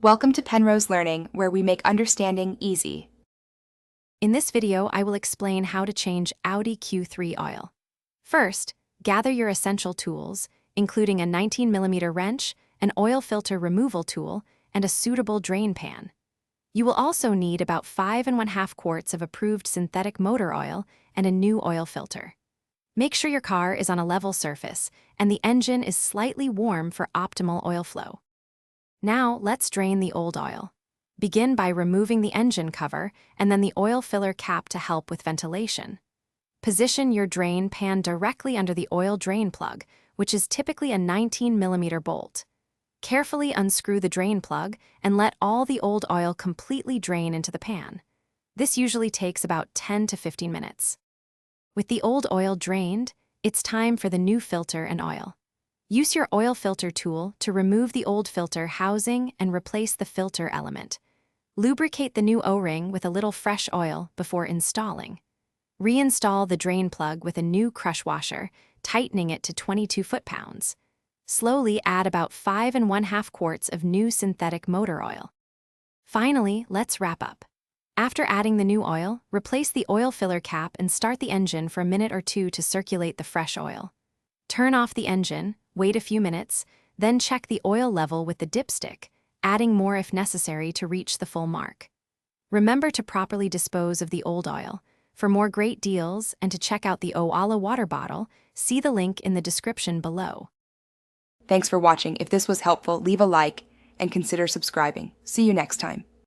Welcome to Penrose Learning, where we make understanding easy. In this video, I will explain how to change Audi Q3 oil. First, gather your essential tools, including a 19mm wrench, an oil filter removal tool, and a suitable drain pan. You will also need about 5½ quarts of approved synthetic motor oil and a new oil filter. Make sure your car is on a level surface and the engine is slightly warm for optimal oil flow. Now, let's drain the old oil. Begin by removing the engine cover and then the oil filler cap to help with ventilation. Position your drain pan directly under the oil drain plug, which is typically a 19mm bolt. Carefully unscrew the drain plug and let all the old oil completely drain into the pan. This usually takes about 10 to 15 minutes. With the old oil drained, it's time for the new filter and oil. Use your oil filter tool to remove the old filter housing and replace the filter element. Lubricate the new O-ring with a little fresh oil before installing. Reinstall the drain plug with a new crush washer, tightening it to 22 foot-pounds. Slowly add about 5½ quarts of new synthetic motor oil. Finally, let's wrap up. After adding the new oil, replace the oil filler cap and start the engine for a minute or two to circulate the fresh oil. Turn off the engine, wait a few minutes, then check the oil level with the dipstick, adding more if necessary to reach the full mark. Remember to properly dispose of the old oil. For more great deals and to check out the Owala water bottle, see the link in the description below. Thanks for watching. If this was helpful, leave a like and consider subscribing. See you next time.